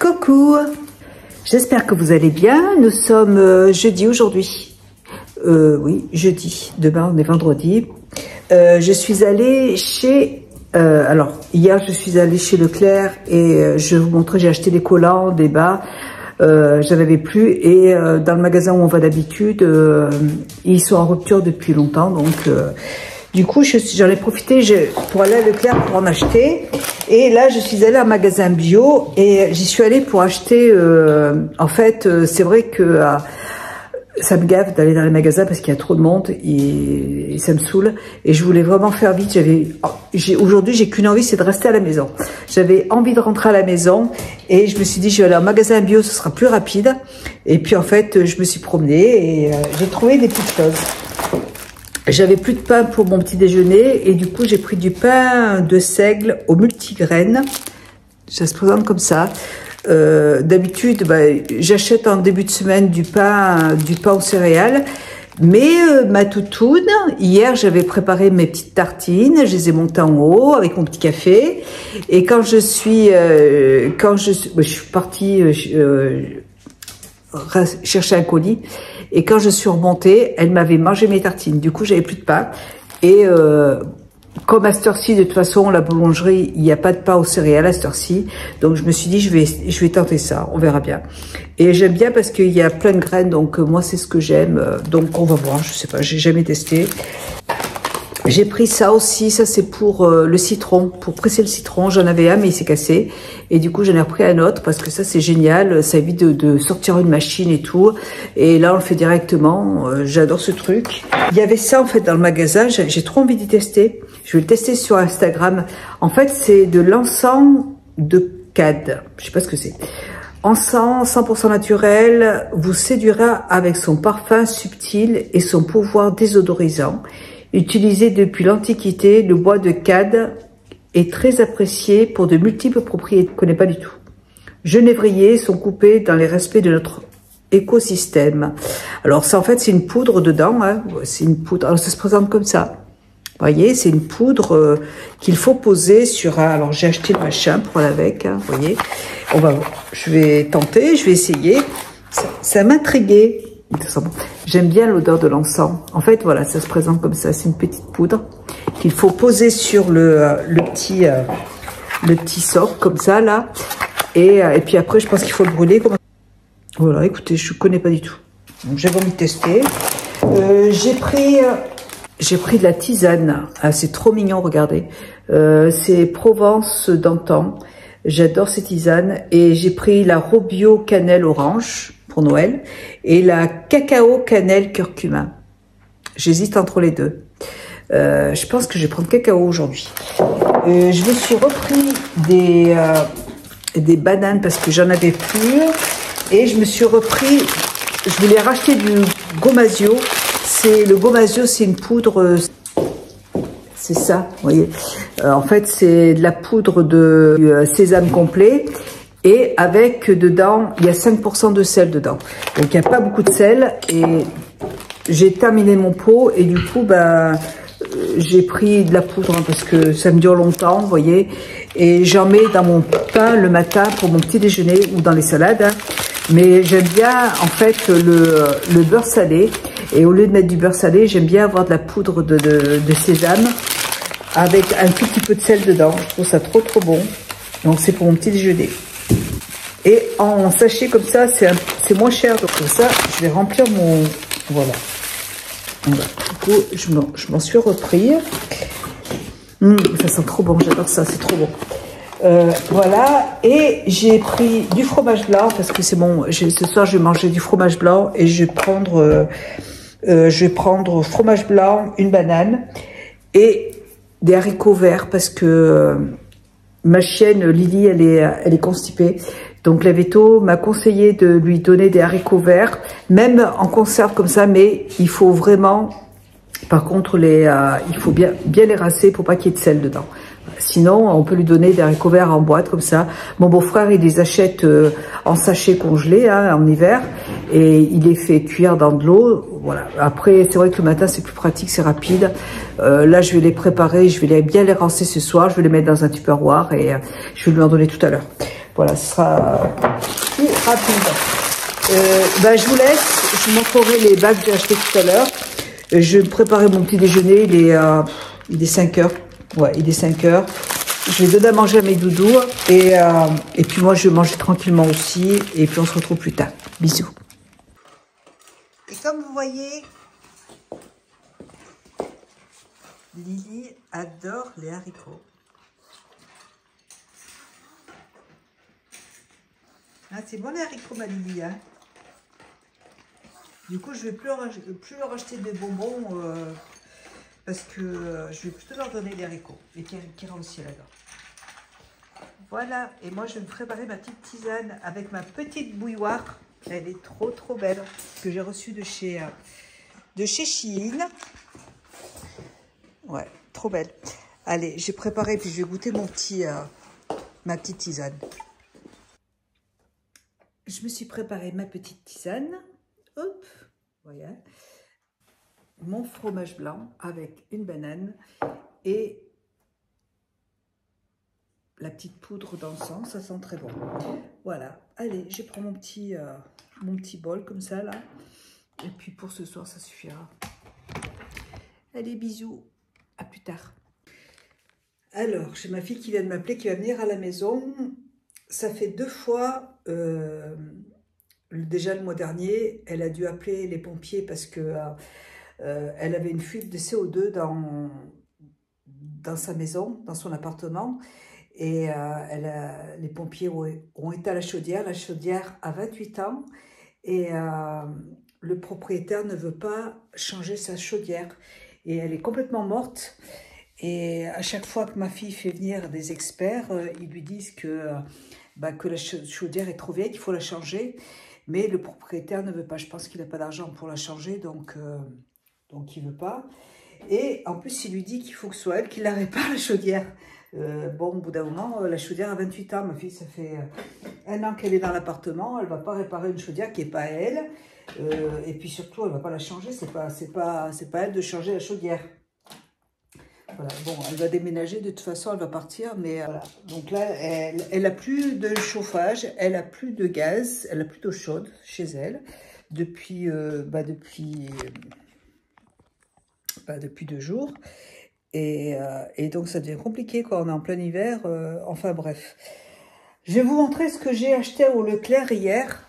Coucou, j'espère que vous allez bien. Nous sommes jeudi aujourd'hui. Oui, jeudi. Demain, on est vendredi. Je suis allée chez... alors, hier, je suis allée chez Leclerc et je vais vous montrer, j'ai acheté des collants, des bas. J'en avais plus. Et dans le magasin où on va d'habitude, ils sont en rupture depuis longtemps. Donc, du coup, j'en ai profité pour aller à Leclerc pour en acheter. Et là, je suis allée à un magasin bio et j'y suis allée pour acheter... en fait, c'est vrai que ça me gave d'aller dans les magasins parce qu'il y a trop de monde et ça me saoule. Et je voulais vraiment faire vite. Aujourd'hui, j'ai qu'une envie, c'est de rester à la maison. J'avais envie de rentrer à la maison et je me suis dit, je vais aller à un magasin bio, ce sera plus rapide. Et puis, en fait, je me suis promenée et j'ai trouvé des petites choses. J'avais plus de pain pour mon petit déjeuner et du coup j'ai pris du pain de seigle au multigraines. Ça se présente comme ça. D'habitude, j'achète en début de semaine du pain aux céréales. Mais ma toutoune, hier j'avais préparé mes petites tartines, je les ai montées en haut avec mon petit café. Et quand je suis partie chercher un colis. Et quand je suis remontée, elle m'avait mangé mes tartines. Du coup, j'avais plus de pain. Et comme à cette heure-ci, de toute façon, la boulangerie, il n'y a pas de pain aux céréales à cette heure-ci. Donc, je me suis dit, je vais tenter ça. On verra bien. Et j'aime bien parce qu'il y a plein de graines. Donc, moi, c'est ce que j'aime. Donc, on va voir. Je sais pas, j'ai jamais testé. J'ai pris ça aussi, ça c'est pour le citron, pour presser le citron. J'en avais un mais il s'est cassé et du coup j'en ai repris un autre parce que ça c'est génial, ça évite de sortir une machine et tout. Et là on le fait directement, j'adore ce truc. Il y avait ça en fait dans le magasin, j'ai trop envie d'y tester. Je vais le tester sur Instagram. En fait c'est de l'encens de cad, je sais pas ce que c'est. Encens 100% naturel vous séduira avec son parfum subtil et son pouvoir désodorisant. Utilisé depuis l'Antiquité, le bois de cad est très apprécié pour de multiples propriétés. Je ne connais pas du tout. Genévriers sont coupés dans les respects de notre écosystème. Alors ça en fait c'est une poudre dedans, hein. C'est une poudre. Alors ça se présente comme ça. Vous voyez, c'est une poudre qu'il faut poser sur un... Alors j'ai acheté le machin pour aller avec, hein, vous voyez. On va voir. Je vais tenter, je vais essayer. Ça m'intriguait. J'aime bien l'odeur de l'encens. En fait, voilà, ça se présente comme ça. C'est une petite poudre qu'il faut poser sur le petit socle, comme ça, là. Et puis après, je pense qu'il faut le brûler. Voilà, écoutez, je ne connais pas du tout. Donc, j'avais envie de tester. J'ai pris de la tisane. Ah, c'est trop mignon, regardez. C'est Provence d'antan. J'adore ces tisanes. Et j'ai pris la Robio cannelle orange pour Noël et la cacao cannelle curcuma. J'hésite entre les deux. Je pense que je vais prendre cacao aujourd'hui. Je me suis repris des bananes parce que j'en avais plus et je me suis repris, je voulais racheter du gomasio. Le gomasio, c'est une poudre, c'est ça, vous voyez. En fait, c'est de la poudre de sésame complet. Et avec dedans, il y a 5% de sel dedans. Donc il n'y a pas beaucoup de sel. Et j'ai terminé mon pot. Et du coup, j'ai pris de la poudre hein, parce que ça me dure longtemps, vous voyez. Et j'en mets dans mon pain le matin pour mon petit déjeuner ou dans les salades. Hein. Mais j'aime bien en fait le beurre salé. Et au lieu de mettre du beurre salé, j'aime bien avoir de la poudre de sésame avec un tout petit peu de sel dedans. Je trouve ça trop bon. Donc c'est pour mon petit déjeuner. Et en sachet comme ça, c'est moins cher. Donc comme ça, je vais remplir mon... Voilà. Du coup, je m'en suis repris. Ça sent trop bon, j'adore ça, c'est trop bon. Voilà. Et j'ai pris du fromage blanc parce que c'est bon. Ce soir, je vais manger du fromage blanc et je vais prendre fromage blanc, une banane et des haricots verts parce que ma chienne Lily, elle est constipée. Donc la véto m'a conseillé de lui donner des haricots verts, même en conserve comme ça, mais il faut vraiment, par contre, il faut bien les rincer pour pas qu'il y ait de sel dedans. Sinon, on peut lui donner des haricots verts en boîte comme ça. Mon beau-frère, il les achète en sachet congelé hein, en hiver et il les fait cuire dans de l'eau. Voilà. Après, c'est vrai que le matin, c'est plus pratique, c'est rapide. Là, je vais les préparer, je vais bien les rincer ce soir. Je vais les mettre dans un tupperware et je vais lui en donner tout à l'heure. Voilà, ce sera plus rapide. Je vous laisse, je vous montrerai les bacs que j'ai achetés tout à l'heure. Je vais préparer mon petit déjeuner, il est 5 heures. Ouais, il est 5 heures. Je vais donner à manger à mes doudous et puis moi je vais manger tranquillement aussi et puis on se retrouve plus tard. Bisous. Et comme vous voyez, Lily adore les haricots. Ah, c'est bon les haricots, ma Lily, hein. Du coup, je vais plus leur acheter des bonbons parce que je vais plutôt leur donner des haricots. Et qui aussi là-dedans. Voilà, et moi je vais me préparer ma petite tisane avec ma petite bouilloire. Elle est trop belle, que j'ai reçue de chez Shein. Ouais, trop belle. Allez, j'ai préparé, puis je vais goûter ma petite tisane. Je me suis préparé ma petite tisane. Hop, voilà. Mon fromage blanc avec une banane et la petite poudre d'encens, ça sent très bon. Voilà, allez, je prends mon petit bol comme ça là. Et puis pour ce soir, ça suffira. Allez, bisous, à plus tard. Alors, j'ai ma fille qui vient de m'appeler, qui va venir à la maison. Ça fait 2 fois, déjà le mois dernier, elle a dû appeler les pompiers parce que elle avait une fuite de CO2 dans sa maison, dans son appartement. Et les pompiers ont été à la chaudière. La chaudière a 28 ans et le propriétaire ne veut pas changer sa chaudière. Et elle est complètement morte. Et à chaque fois que ma fille fait venir des experts, ils lui disent que la chaudière est trop vieille, qu'il faut la changer. Mais le propriétaire ne veut pas. Je pense qu'il n'a pas d'argent pour la changer, donc il ne veut pas. Et en plus, il lui dit qu'il faut que ce soit elle qui la répare, la chaudière. Bon, au bout d'un moment, la chaudière a 28 ans. Ma fille, ça fait 1 an qu'elle est dans l'appartement. Elle ne va pas réparer une chaudière qui n'est pas à elle. Et puis surtout, elle ne va pas la changer. C'est pas à elle de changer la chaudière. Voilà. Bon, elle va déménager. De toute façon, elle va partir. Mais voilà. Donc là, elle n'a plus de chauffage. Elle n'a plus de gaz. Elle n'a plus d'eau chaude chez elle. Depuis 2 jours. Et donc, ça devient compliqué quand on est en plein hiver. Enfin, bref. Je vais vous montrer ce que j'ai acheté au Leclerc hier.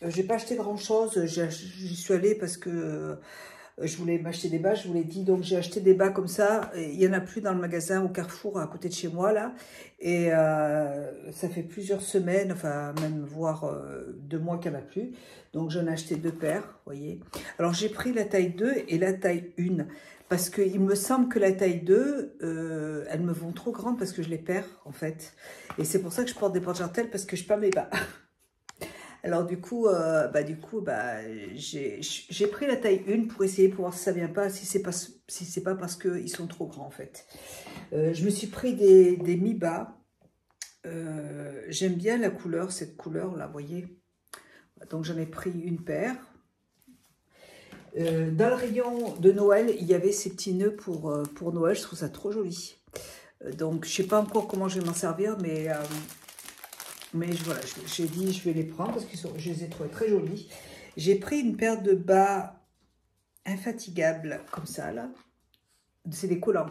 J'ai pas acheté grand-chose. J'y suis allée parce que je voulais m'acheter des bas, je vous l'ai dit. Donc, j'ai acheté des bas comme ça. Il n'y en a plus dans le magasin au Carrefour à côté de chez moi, là. Et ça fait plusieurs semaines, enfin, même voire 2 mois qu'il n'y en a plus. Donc, j'en ai acheté 2 paires, vous voyez. Alors, j'ai pris la taille 2 et la taille 1. Parce qu'il me semble que la taille 2, elles me vont trop grandes parce que je les perds, en fait. Et c'est pour ça que je porte des porte-jartelles parce que je perds mes bas. Alors, du coup, j'ai pris la taille 1 pour essayer pour voir si ça vient pas, si c'est pas parce qu'ils sont trop grands, en fait. Je me suis pris des mi-bas. J'aime bien la couleur, cette couleur-là, vous voyez. Donc, j'en ai pris une paire. Dans le rayon de Noël, il y avait ces petits nœuds pour Noël. Je trouve ça trop joli. Donc, je ne sais pas encore comment je vais m'en servir, mais voilà, j'ai dit je vais les prendre parce que je les ai trouvés très jolis. J'ai pris une paire de bas infatigables comme ça, là. C'est des collants.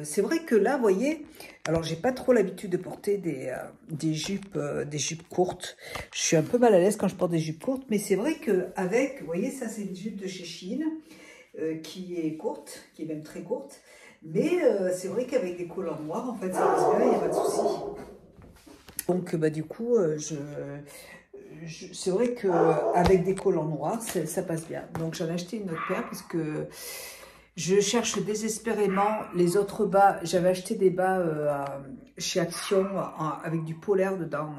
C'est vrai que là, vous voyez, alors j'ai pas trop l'habitude de porter des jupes courtes. Je suis un peu mal à l'aise quand je porte des jupes courtes, mais c'est vrai qu'avec, vous voyez, ça c'est une jupe de chez Shein qui est courte, qui est même très courte. Mais c'est vrai qu'avec des collants noirs, en fait, ça passe bien, il n'y a pas de souci. Donc, du coup, c'est vrai qu'avec des collants noirs, ça passe bien. Donc, j'en ai acheté une autre paire parce que je cherche désespérément les autres bas. J'avais acheté des bas chez Action avec du polaire dedans,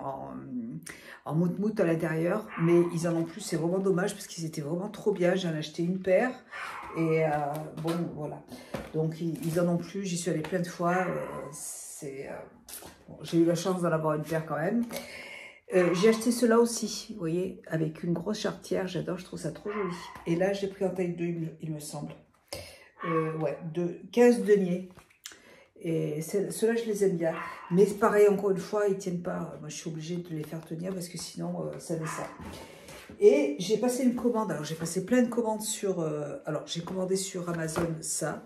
en moute-moute à l'intérieur. Mais ils en ont plus, c'est vraiment dommage parce qu'ils étaient vraiment trop bien. J'en ai acheté une paire et bon, voilà. Donc, ils en ont plus. J'y suis allée plein de fois. Bon, j'ai eu la chance d'en avoir une paire quand même. J'ai acheté cela aussi, vous voyez, avec une grosse charretière. J'adore, je trouve ça trop joli. Et là, j'ai pris en taille 2, il me semble. Ouais, 15 deniers. Et ceux-là, je les aime bien. Mais pareil, encore une fois, ils tiennent pas. Moi, je suis obligée de les faire tenir parce que sinon, ça descend. Et j'ai passé une commande. Alors, j'ai passé plein de commandes sur... alors, j'ai commandé sur Amazon ça.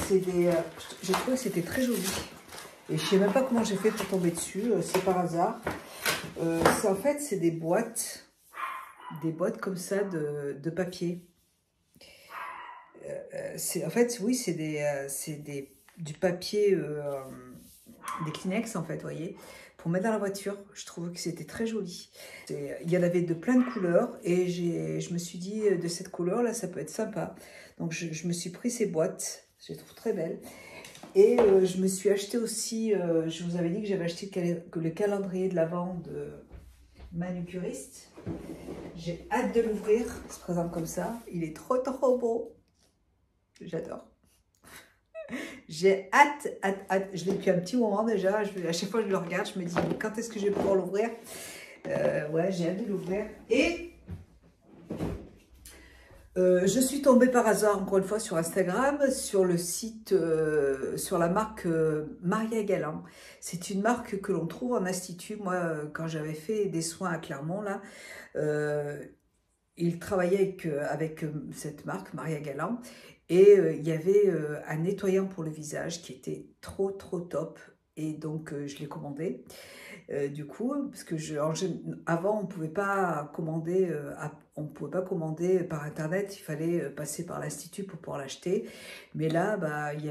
C'est des... j'ai trouvé que c'était très joli. Et je sais même pas comment j'ai fait pour tomber dessus. C'est par hasard. En fait, c'est des boîtes comme ça de papier. En fait, oui, c'est du papier, des Kleenex, en fait, vous voyez, pour mettre dans la voiture. Je trouvais que c'était très joli. Il y en avait de plein de couleurs et je me suis dit, de cette couleur-là, ça peut être sympa. Donc, je me suis pris ces boîtes. Je les trouve très belles. Et je me suis acheté aussi, je vous avais dit que j'avais acheté le calendrier de l'Avent de Manucuriste. J'ai hâte de l'ouvrir. Il se présente comme ça. Il est trop beau. J'adore. J'ai hâte. Je l'ai depuis un petit moment déjà. À chaque fois que je le regarde, je me dis quand est-ce que je vais pouvoir l'ouvrir. Ouais, j'ai hâte de l'ouvrir. Et je suis tombée par hasard, encore une fois, sur Instagram, sur le site, sur la marque Maria Galland. C'est une marque que l'on trouve en institut. Moi, quand j'avais fait des soins à Clermont, là, il travaillait avec cette marque, Maria Galland. Et il y avait un nettoyant pour le visage qui était trop top. Et donc, je l'ai commandé. Du coup, parce que avant, on ne pouvait pas commander par Internet. Il fallait passer par l'Institut pour pouvoir l'acheter. Mais là, bah, il y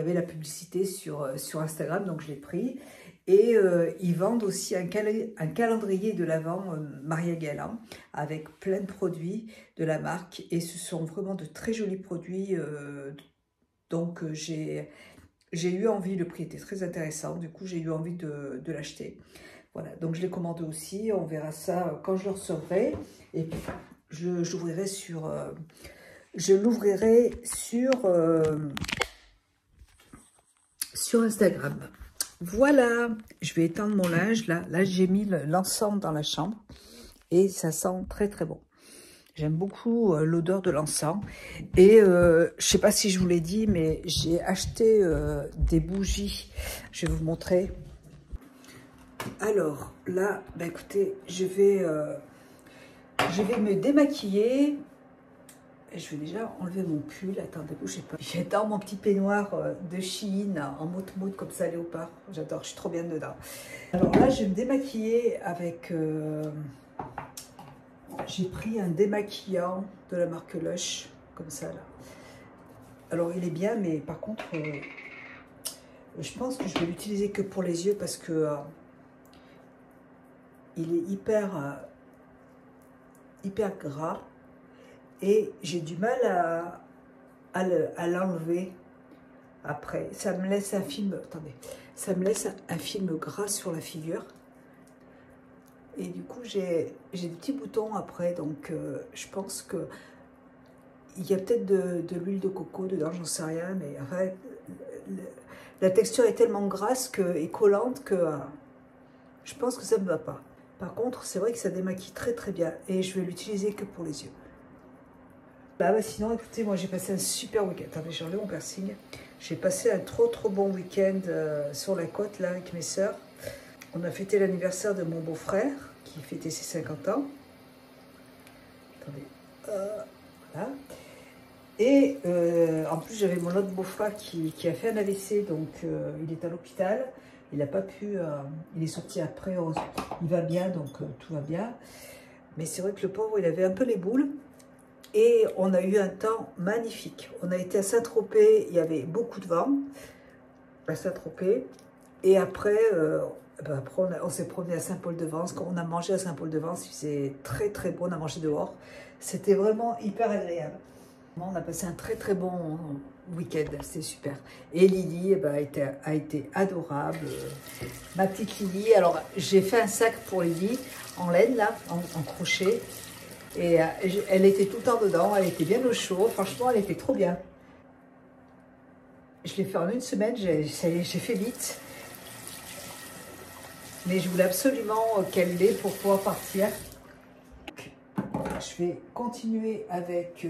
avait la publicité sur Instagram, donc je l'ai pris. Et ils vendent aussi un calendrier de l'Avent Maria Galland avec plein de produits de la marque. Et ce sont vraiment de très jolis produits. Donc j'ai eu envie, le prix était très intéressant. Du coup, j'ai eu envie de l'acheter. Voilà, donc je l'ai commandé aussi. On verra ça quand je le recevrai. Et puis, je l'ouvrirai sur Instagram. Voilà, je vais étendre mon linge. Là j'ai mis l'encens dans la chambre et ça sent très bon. J'aime beaucoup l'odeur de l'encens. Et je sais pas si je vous l'ai dit, mais j'ai acheté des bougies. Je vais vous montrer. Alors là, bah écoutez, je vais me démaquiller. Je vais déjà enlever mon pull. Attendez, bougez pas. J'adore mon petit peignoir de Shein en mauve comme ça, léopard. J'adore, je suis trop bien dedans. Alors là, je vais me démaquiller avec... j'ai pris un démaquillant de la marque Lush, comme ça là. Alors il est bien, mais par contre, je pense que je vais l'utiliser que pour les yeux parce que il est hyper gras. Et j'ai du mal à l'enlever après. Ça me laisse un film, attendez, ça me laisse un film gras sur la figure. Et du coup, j'ai des petits boutons après. Donc, je pense que il y a peut-être de l'huile de coco dedans, j'en sais rien. Mais enfin, la texture est tellement grasse et collante que je pense que ça ne me va pas. Par contre, c'est vrai que ça démaquille très bien. Et je vais l'utiliser que pour les yeux. Bah, sinon, écoutez, moi j'ai passé un super week-end. Attendez, j'ai enlevé mon piercing. J'ai passé un trop bon week-end sur la côte là avec mes sœurs. On a fêté l'anniversaire de mon beau-frère qui fêtait ses 50 ans. Attendez, voilà. Et en plus, j'avais mon autre beau-frère qui a fait un AVC, donc il est à l'hôpital. Il n'a pas pu, il est sorti après, il va bien, donc tout va bien. Mais c'est vrai que le pauvre, il avait un peu les boules. Et on a eu un temps magnifique. On a été à Saint-Tropez, il y avait beaucoup de vent à Saint-Tropez. Et après, on s'est promené à Saint-Paul-de-Vence. Quand on a mangé à Saint-Paul-de-Vence, il faisait très bon, on a mangé dehors. C'était vraiment hyper agréable. On a passé un très bon week-end, c'était super. Et Lily a été adorable. Ma petite Lily, alors j'ai fait un sac pour Lily en laine, là, en crochet. Et elle était tout le temps dedans, elle était bien au chaud. Franchement, elle était trop bien. Je l'ai fait en une semaine, j'ai fait vite. Mais je voulais absolument qu'elle l'ait pour pouvoir partir. Je vais continuer avec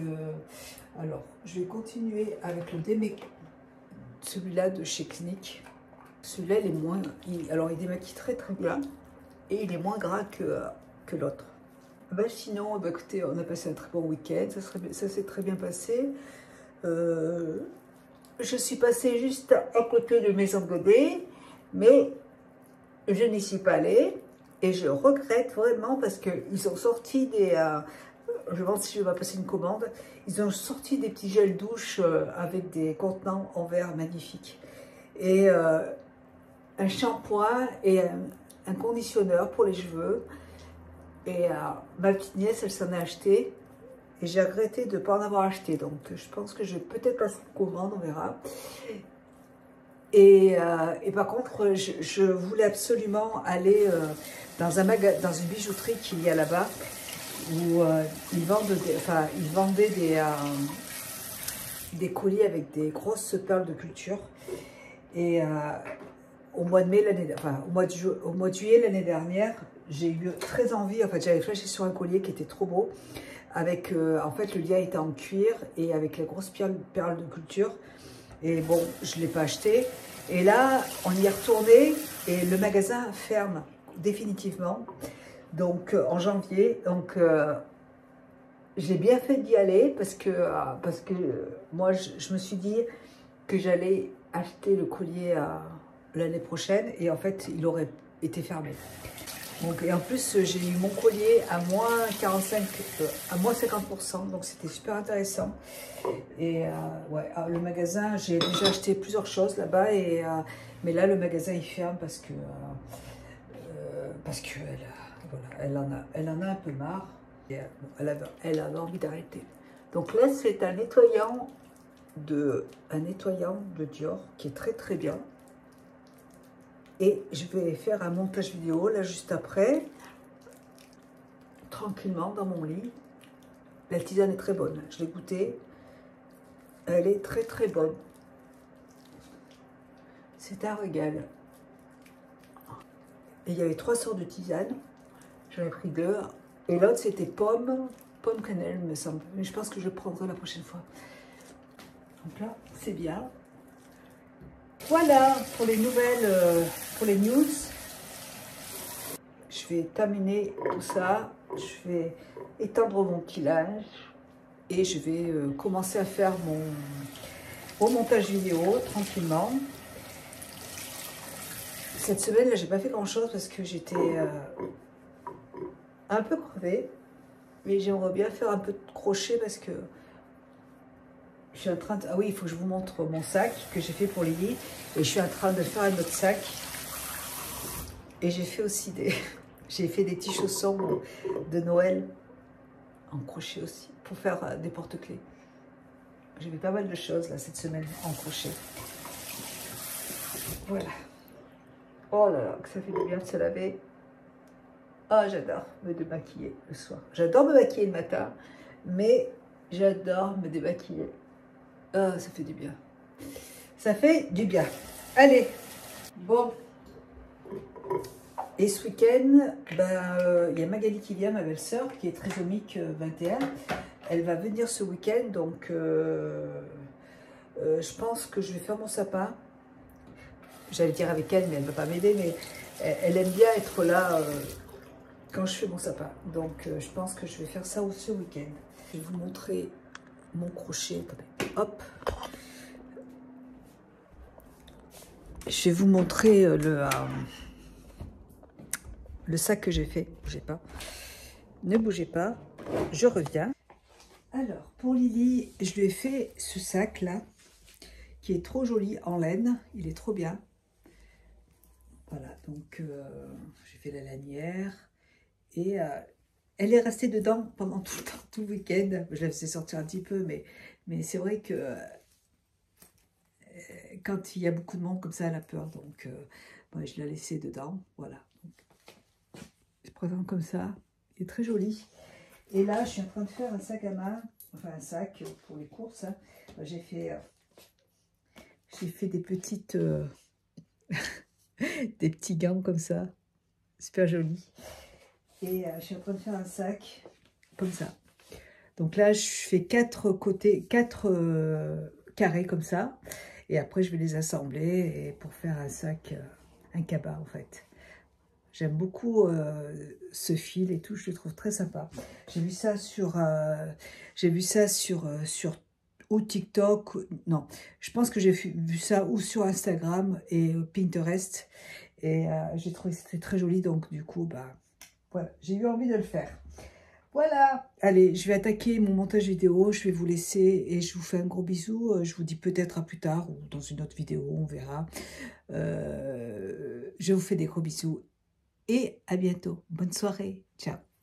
Alors, je vais continuer avec le celui-là de chez Clinique. Celui-là, il est moins... alors, il démaquille très très bien. Et il est moins gras que l'autre. Ben, sinon, ben, écoutez, on a passé un très bon week-end. Ça s'est très bien passé. Je suis passée juste à côté de Maison Godet. Mais je n'y suis pas allée. Et je regrette vraiment parce qu'ils ont sorti des... je me demande si je vais passer une commande. Ils ont sorti des petits gels douche avec des contenants en verre magnifiques. Et un shampoing et un conditionneur pour les cheveux. Et ma petite nièce, elle s'en est acheté. Et j'ai regretté de ne pas en avoir acheté. Donc je pense que je vais peut-être passer une commande, on verra. Et par contre, je voulais absolument aller dans une bijouterie qu'il y a là-bas. Où ils vendaient des colliers avec des grosses perles de culture. Et au mois de mai au mois de juillet l'année dernière, j'ai eu très envie. En fait, j'avais flashé sur un collier qui était trop beau, avec en fait le lien était en cuir et avec les grosses perles de culture. Et bon, je l'ai pas acheté. Et là, on y est retourné et le magasin ferme définitivement. Donc en janvier, donc j'ai bien fait d'y aller parce que moi je me suis dit que j'allais acheter le collier l'année prochaine et en fait il aurait été fermé. Donc, et en plus j'ai eu mon collier à moins 45, à moins 50%, donc c'était super intéressant. Et ouais, le magasin, j'ai déjà acheté plusieurs choses là-bas, mais là le magasin il ferme parce que voilà, elle en a un peu marre et elle avait envie d'arrêter. Donc là c'est un nettoyant de Dior qui est très très bien. Et je vais faire un montage vidéo là juste après, tranquillement dans mon lit. La tisane est très bonne, je l'ai goûtée. Elle est très très bonne. C'est un régal. Et il y avait 3 sortes de tisane. J'en ai pris 2. Et l'autre c'était pomme cannelle me semble. Mais je pense que je le prendrai la prochaine fois. Donc là, c'est bien. Voilà pour les nouvelles, pour les news. Je vais terminer tout ça. Je vais étendre mon pilage. Et je vais commencer à faire mon montage vidéo tranquillement. Cette semaine, là, j'ai pas fait grand chose parce que j'étais un peu crevée. Mais j'aimerais bien faire un peu de crochet parce que je suis en train de... Ah oui, il faut que je vous montre mon sac que j'ai fait pour Lily. Et je suis en train de faire un autre sac. Et j'ai fait aussi j'ai fait des petits chaussons de Noël en crochet aussi pour faire des porte-clés. J'ai fait pas mal de choses là cette semaine en crochet. Voilà. Oh là là, que ça fait du bien de se laver. Ah, j'adore me démaquiller le soir. J'adore me maquiller le matin, mais j'adore me démaquiller. Ah, ça fait du bien. Ça fait du bien. Allez, bon. Et ce week-end, ben, y a Magali qui vient, ma belle-sœur, qui est trisomique 21. Elle va venir ce week-end, donc je pense que je vais faire mon sapin. J'allais dire avec elle, mais elle ne va pas m'aider, mais elle aime bien être là quand je fais mon sapin. Donc je pense que je vais faire ça ce week-end. Je vais vous montrer mon crochet. Attendez, hop. Je vais vous montrer le sac que j'ai fait. Ne bougez pas. Ne bougez pas. Je reviens. Alors, pour Lily, je lui ai fait ce sac-là, qui est trop joli en laine. Il est trop bien. Voilà, donc j'ai fait la lanière. Et elle est restée dedans pendant tout le temps, tout le week-end. Je la faisais sortir un petit peu, mais c'est vrai que quand il y a beaucoup de monde comme ça, elle a peur. Donc, ouais, je l'ai laissée dedans. Voilà. Donc, je présente comme ça. Il est très joli. Et là, je suis en train de faire un sac à main. Enfin, un sac pour les courses. Hein. J'ai fait des petites... des petits gants comme ça. Super joli. Et je suis en train de faire un sac comme ça. Donc là, je fais 4 côtés, 4 carrés comme ça. Et après, je vais les assembler et pour faire un sac, un cabas en fait. J'aime beaucoup ce fil et tout, je le trouve très sympa. J'ai vu ça sur ou TikTok, non, je pense que j'ai vu ça ou sur Instagram et Pinterest. Et j'ai trouvé que c'était très joli, donc du coup, bah voilà, j'ai eu envie de le faire. Voilà, allez, je vais attaquer mon montage vidéo, je vais vous laisser et je vous fais un gros bisou. Je vous dis peut-être à plus tard ou dans une autre vidéo, on verra. Je vous fais des gros bisous et à bientôt. Bonne soirée, ciao.